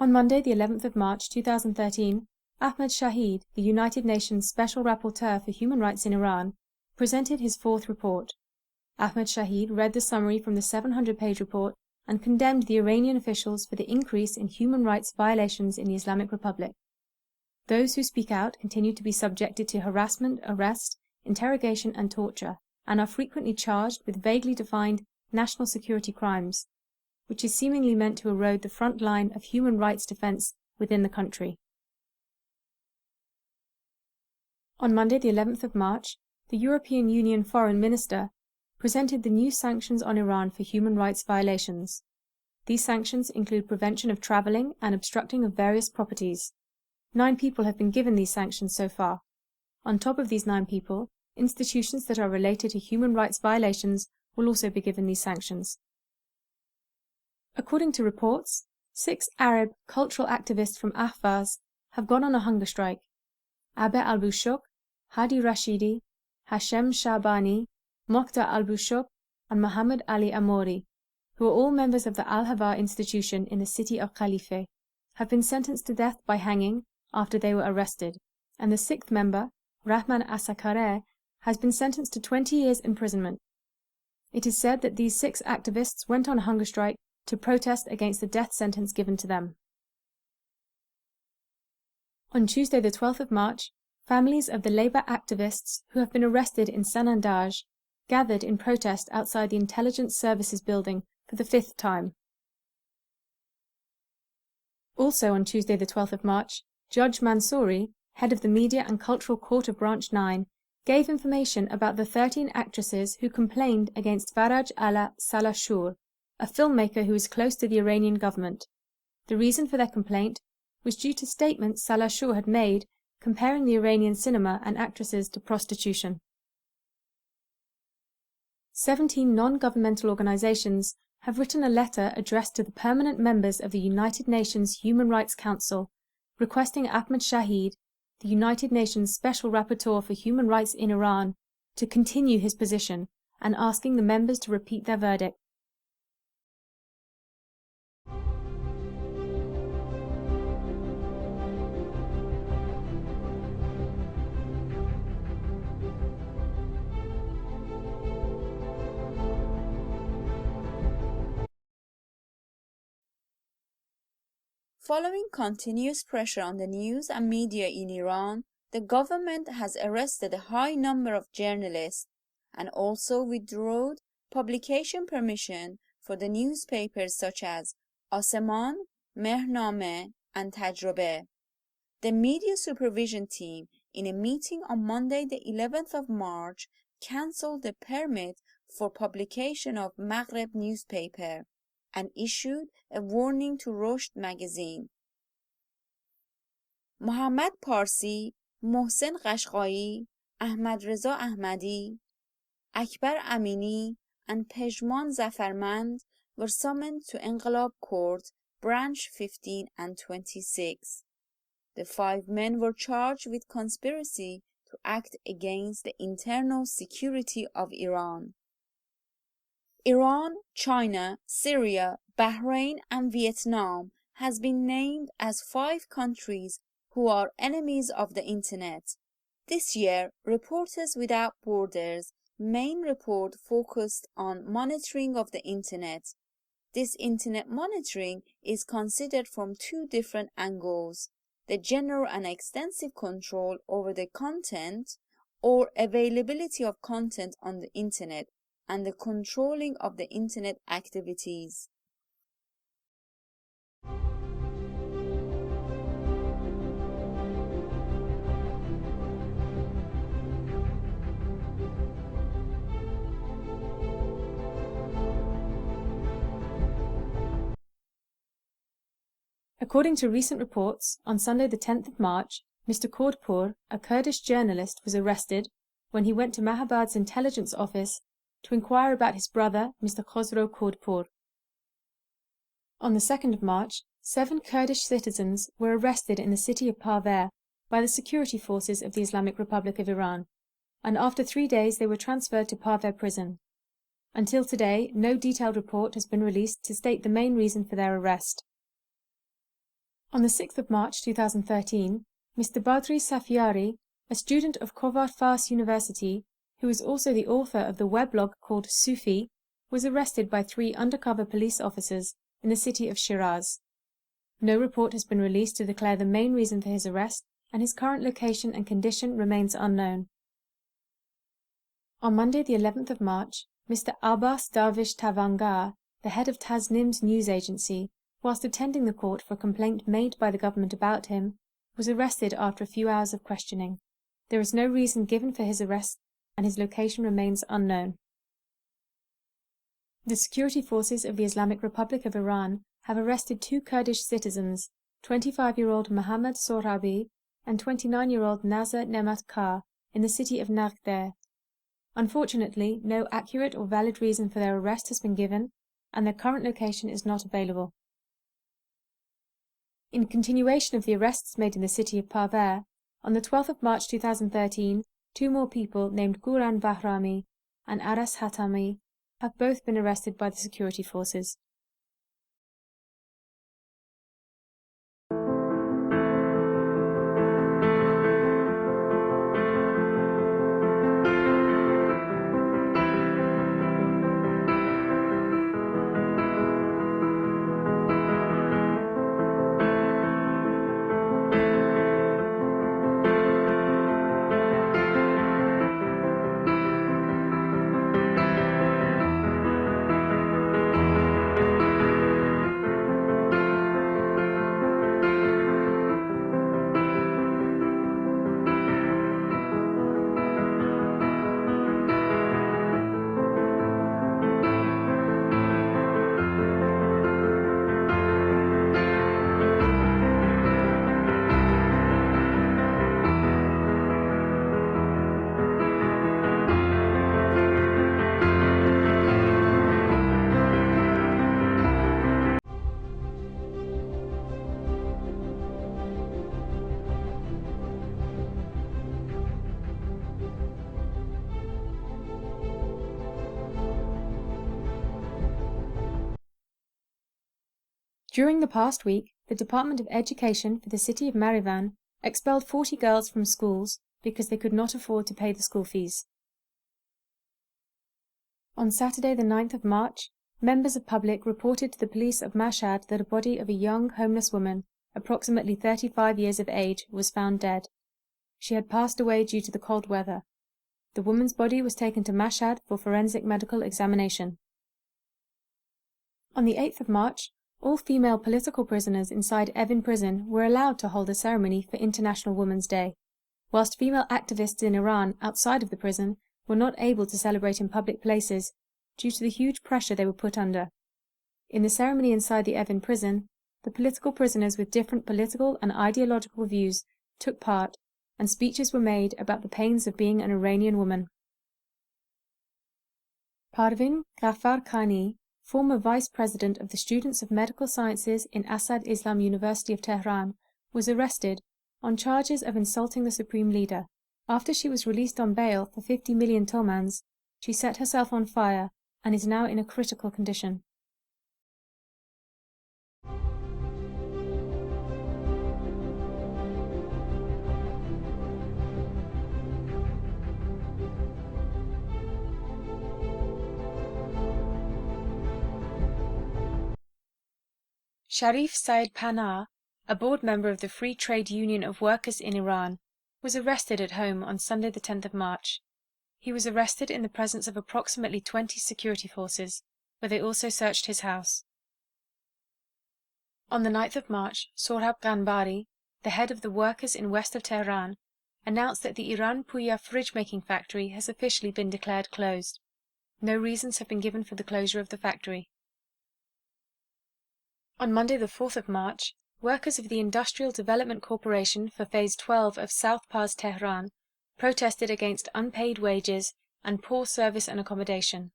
On Monday, the 11th of March 2013, Ahmed Shahid, the United Nations Special Rapporteur for Human Rights in Iran, presented his fourth report. Ahmed Shahid read the summary from the 700-page report and condemned the Iranian officials for the increase in human rights violations in the Islamic Republic. Those who speak out continue to be subjected to harassment, arrest, interrogation and torture, and are frequently charged with vaguely defined national security crimes, which is seemingly meant to erode the front line of human rights defense within the country. On Monday, the 11th of March, the European Union Foreign Minister presented the new sanctions on Iran for human rights violations. These sanctions include prevention of travelling and obstructing of various properties. 9 people have been given these sanctions so far. On top of these 9 people, institutions that are related to human rights violations will also be given these sanctions. According to reports, 6 Arab cultural activists from IOPHRI have gone on a hunger strike. Abeh al-Bushuk, Hadi Rashidi, Hashem Shabani, Mokhtar al-Bushuk, and Muhammad Ali Amori, who are all members of the Al-Havar institution in the city of Khalife, have been sentenced to death by hanging after they were arrested, and the 6th member, Rahman Asakare, has been sentenced to 20 years imprisonment. It is said that these 6 activists went on a hunger strike to protest against the death sentence given to them. On Tuesday, the 12th of March, families of the Labour activists who have been arrested in Sanandaj gathered in protest outside the Intelligence Services building for the 5th time. Also on Tuesday, the 12th of March, Judge Mansouri, head of the Media and Cultural Court of Branch 9, gave information about the 13 actresses who complained against Faraj Ala Salashur, a filmmaker who is close to the Iranian government. The reason for their complaint was due to statements Salashur had made comparing the Iranian cinema and actresses to prostitution. 17 non-governmental organizations have written a letter addressed to the permanent members of the United Nations Human Rights Council, requesting Ahmed Shahid, the United Nations Special Rapporteur for Human Rights in Iran, to continue his position and asking the members to repeat their verdict. Following continuous pressure on the news and media in Iran, the government has arrested a high number of journalists and also withdrawn publication permission for the newspapers such as Aseman, Mehnameh, and Tajribeh. The media supervision team, in a meeting on Monday, the 11th of March, cancelled the permit for publication of Maghreb newspaper and issued a warning to Rushdie magazine. Mohammad Parsi, Mohsen Qashqai, Ahmad Reza Ahmadi, Akbar Amini, and Pejman Zafarmand were summoned to Enqilab Court, Branch 15 and 26. The 5 men were charged with conspiracy to act against the internal security of Iran. Iran, China, Syria, Bahrain, and Vietnam has been named as 5 countries who are enemies of the Internet. This year, Reporters Without Borders' main report focused on monitoring of the Internet. This Internet monitoring is considered from 2 different angles: the general and extensive control over the content or availability of content on the Internet, and the controlling of the Internet activities. According to recent reports, on Sunday the 10th of March, Mr. Kordpur, a Kurdish journalist, was arrested when he went to Mahabad's intelligence office to inquire about his brother, Mr. Khosrow Kordpur. On the 2nd of March, 7 Kurdish citizens were arrested in the city of Parver by the security forces of the Islamic Republic of Iran, and after 3 days they were transferred to Parver prison. Until today, no detailed report has been released to state the main reason for their arrest. On the 6th of March 2013, Mr. Badri Safiari, a student of Khovar Fars University, who is also the author of the weblog called Sufi, was arrested by 3 undercover police officers in the city of Shiraz. No report has been released to declare the main reason for his arrest, and his current location and condition remains unknown. On Monday the 11th of March, Mr. Abbas Darvish Tavangar, the head of Tasnim's news agency, whilst attending the court for a complaint made by the government about him, was arrested after a few hours of questioning. There is no reason given for his arrest, and his location remains unknown. The security forces of the Islamic Republic of Iran have arrested 2 Kurdish citizens, 25-year-old Mohammad Sohrabi and 29-year-old Nazar Nemat Kar, in the city of Nagder. Unfortunately, no accurate or valid reason for their arrest has been given, and their current location is not available. In continuation of the arrests made in the city of Parver, on the 12th of March 2013, 2 more people named Guran Bahrami and Aras Hatami have both been arrested by the security forces. During the past week, the Department of Education for the city of Marivan expelled 40 girls from schools because they could not afford to pay the school fees. On Saturday the 9th of March, members of public reported to the police of Mashhad that a body of a young homeless woman, approximately 35 years of age, was found dead. She had passed away due to the cold weather. The woman's body was taken to Mashhad for forensic medical examination. On the 8th of March, all female political prisoners inside Evin prison were allowed to hold a ceremony for International Women's Day, whilst female activists in Iran outside of the prison were not able to celebrate in public places due to the huge pressure they were put under. In the ceremony inside the Evin prison, the political prisoners with different political and ideological views took part, and speeches were made about the pains of being an Iranian woman. Parvin Ghaffar Khani, former vice president of the Students of Medical Sciences in Asad Islam University of Tehran, was arrested on charges of insulting the supreme leader. After she was released on bail for 50 million tomans, she set herself on fire and is now in a critical condition. Sharif Said Panah, a board member of the Free Trade Union of Workers in Iran, was arrested at home on Sunday the 10th of March. He was arrested in the presence of approximately 20 security forces, where they also searched his house. On the 9th of March, Sohrab Ganbari, the head of the workers in west of Tehran, announced that the Iran Puya fridge-making factory has officially been declared closed. No reasons have been given for the closure of the factory. On Monday the 4th of March, workers of the Industrial Development Corporation for Phase 12 of South Pars Tehran protested against unpaid wages and poor service and accommodation.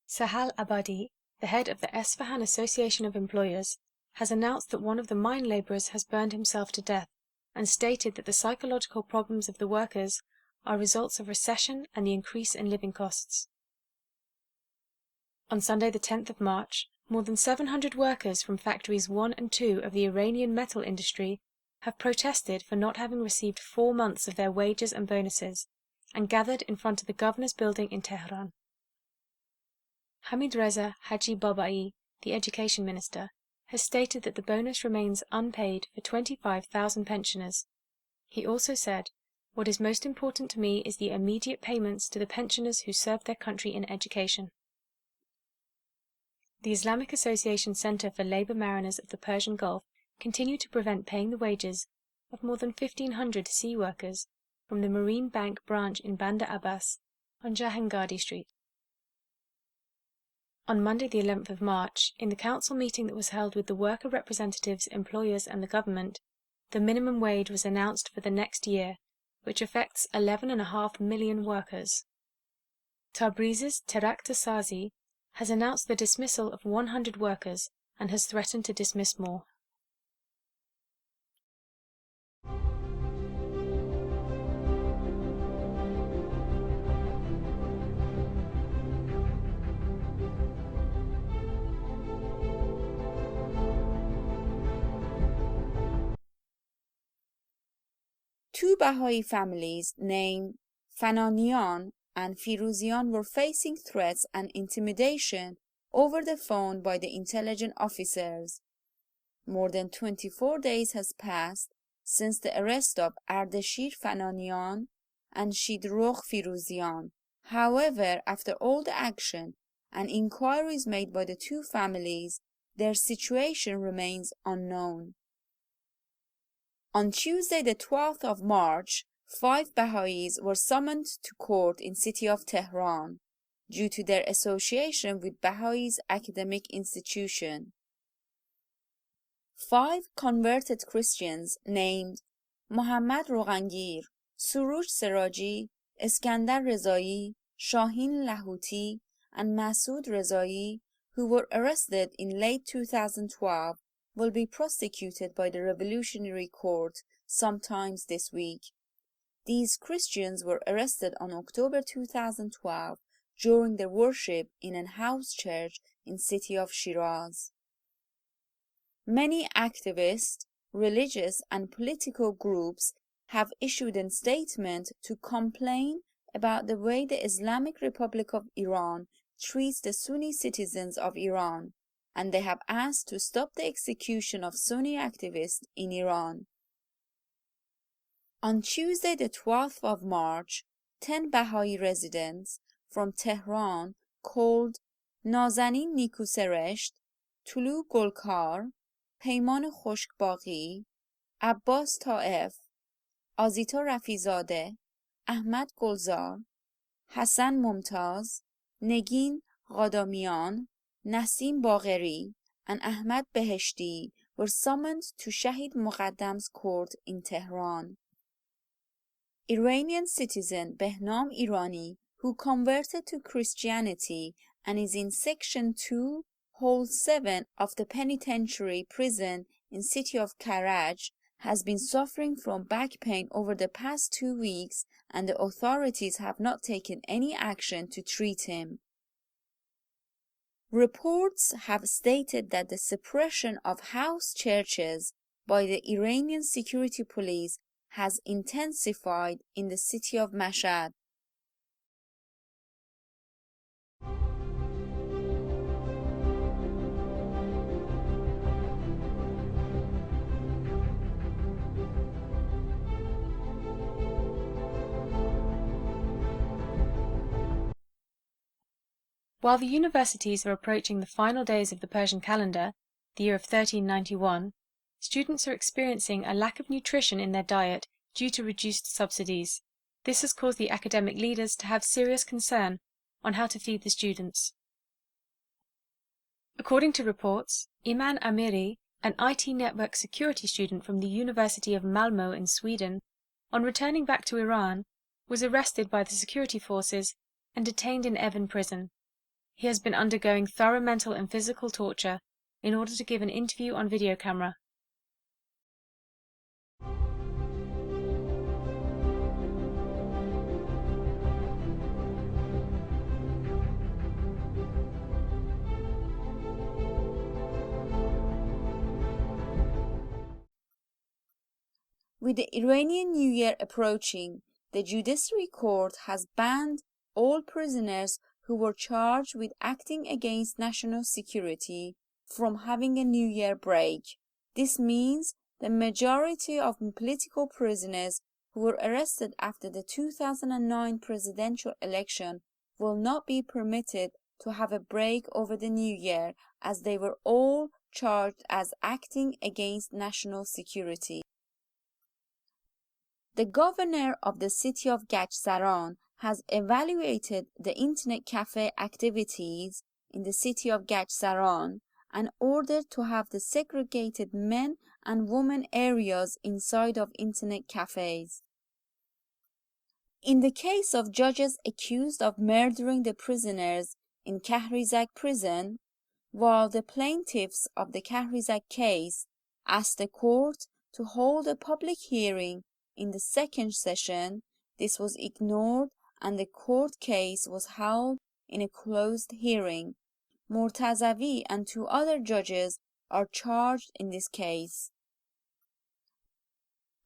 Sahal Abadi, the head of the Esfahan Association of Employers, has announced that one of the mine labourers has burned himself to death, and stated that the psychological problems of the workers are results of recession and the increase in living costs. On Sunday the 10th of March, More than 700 workers from factories 1 and 2 of the Iranian metal industry have protested for not having received 4 months of their wages and bonuses, and gathered in front of the governor's building in Tehran. Hamid Reza Haji Babai, the education minister, has stated that the bonus remains unpaid for 25,000 pensioners. He also said, "What is most important to me is the immediate payments to the pensioners who served their country in education." The Islamic Association Center for Labor Mariners of the Persian Gulf continue to prevent paying the wages of more than 1,500 sea workers from the Marine Bank branch in Bandar Abbas on Jahangari Street. On Monday the 11th of March, in the council meeting that was held with the worker representatives, employers and the government, the minimum wage was announced for the next year, which affects 11.5 million workers. Tabriz's Terakta Sazi has announced the dismissal of 100 workers and has threatened to dismiss more. Two Baha'i families named Fananian and Firuzian were facing threats and intimidation over the phone by the intelligence officers. More than 24 days has passed since the arrest of Ardeshir Fananian and Shidrokh Firuzian. However, after all the action and inquiries made by the two families, their situation remains unknown. On Tuesday, the 12th of March, 5 Baha'is were summoned to court in city of Tehran due to their association with Baha'is academic institution. 5 converted Christians named Muhammad Roghangir, Suruj Seraji, Iskandar Rezai, Shahin Lahuti, and Masood Rezai, who were arrested in late 2012, will be prosecuted by the Revolutionary Court sometimes this week. These Christians were arrested on October 2012 during their worship in a house church in city of Shiraz. Many activists, religious and political groups have issued a statement to complain about the way the Islamic Republic of Iran treats the Sunni citizens of Iran, and they have asked to stop the execution of Sunni activists in Iran. On Tuesday, the 12th of March, 10 Baha'i residents from Tehran called Nazanin Nikuseresht, Tulu Golkar, Peyman Khoshbaghi, Abbas Taef, Azita Rafizadeh, Ahmad Golzar, Hassan Mumtaz, Negin Ghadamian, Nasim Bagheri, and Ahmad Beheshti were summoned to Shahid Muqaddam's court in Tehran. Iranian citizen Behnam Irani, who converted to Christianity and is in Section 2, Hall 7 of the penitentiary prison in city of Karaj, has been suffering from back pain over the past 2 weeks, and the authorities have not taken any action to treat him. Reports have stated that the suppression of house churches by the Iranian security police has intensified in the city of Mashhad. While the universities are approaching the final days of the Persian calendar, the year of 1391, students are experiencing a lack of nutrition in their diet due to reduced subsidies. This has caused the academic leaders to have serious concern on how to feed the students. According to reports, Iman Amiri, an IT network security student from the University of Malmö in Sweden, on returning back to Iran, was arrested by the security forces and detained in Evin prison. He has been undergoing thorough mental and physical torture in order to give an interview on video camera. With the Iranian New Year approaching, the Judiciary Court has banned all prisoners who were charged with acting against national security from having a New Year break. This means the majority of political prisoners who were arrested after the 2009 presidential election will not be permitted to have a break over the New Year, as they were all charged as acting against national security. The governor of the city of Gachsaran has evaluated the internet cafe activities in the city of Gachsaran and ordered to have the segregated men and women areas inside of internet cafes. In the case of judges accused of murdering the prisoners in Kahrizak prison, while the plaintiffs of the Kahrizak case asked the court to hold a public hearing in the second session, this was ignored and the court case was held in a closed hearing. Mortazavi and 2 other judges are charged in this case.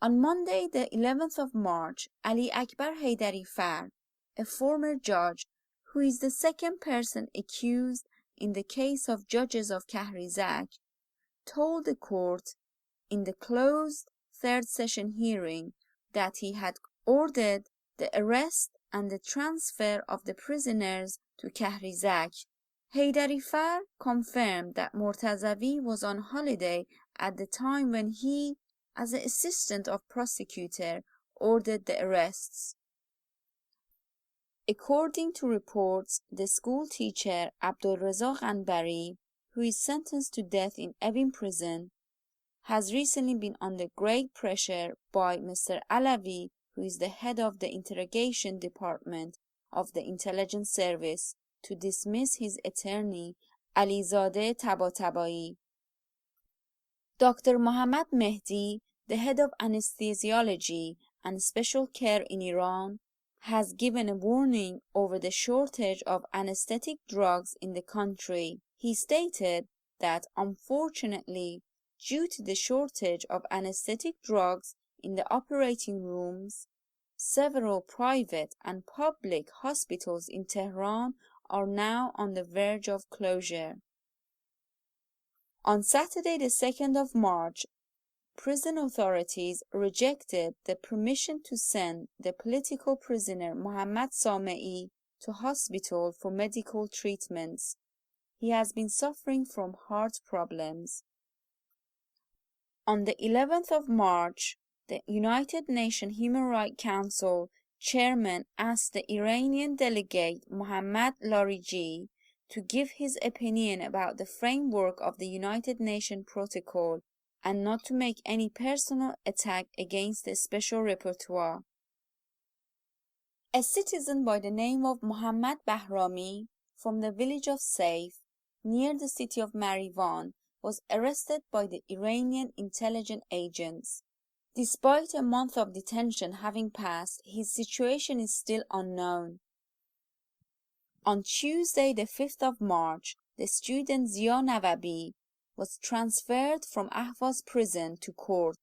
On Monday, the 11th of March, Ali Akbar Haydari Fard, a former judge who is the second person accused in the case of judges of Kahrizak, told the court in the closed third session hearing that he had ordered the arrest and the transfer of the prisoners to Kahrizak. Haydari Fard confirmed that Mortazavi was on holiday at the time when he, as an assistant of prosecutor, ordered the arrests. According to reports, the school teacher Abdulreza Ghanbari, who is sentenced to death in Evin prison, has recently been under great pressure by Mr. Alavi, who is the head of the interrogation department of the intelligence service, to dismiss his attorney Alizadeh Tabatabai. Dr. Mohammad Mehdi, the head of anesthesiology and special care in Iran, has given a warning over the shortage of anesthetic drugs in the country. He stated that unfortunately, due to the shortage of anesthetic drugs in the operating rooms, several private and public hospitals in Tehran are now on the verge of closure. On Saturday, the 2nd of March, prison authorities rejected the permission to send the political prisoner Mohammad Samei to hospital for medical treatments. He has been suffering from heart problems. On the 11th of March, the United Nations Human Rights Council chairman asked the Iranian delegate Mohammad Lariji to give his opinion about the framework of the United Nations Protocol and not to make any personal attack against the special rapporteur. A citizen by the name of Mohammad Bahrami from the village of Saif, near the city of Marivan, was arrested by the Iranian intelligence agents. Despite a month of detention having passed, his situation is still unknown. On Tuesday, the 5th of March, the student Zia Nawabi was transferred from Ahvaz prison to court,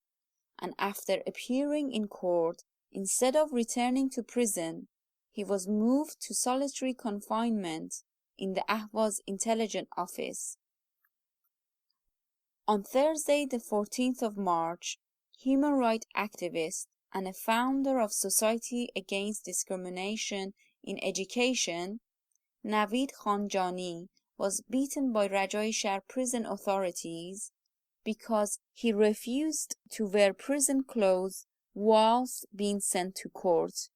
and after appearing in court, instead of returning to prison, he was moved to solitary confinement in the Ahvaz intelligence office. On Thursday, the 14th of March, human rights activist and a founder of Society Against Discrimination in Education, Navid Khanjani, was beaten by Rajai Shar prison authorities because he refused to wear prison clothes whilst being sent to court.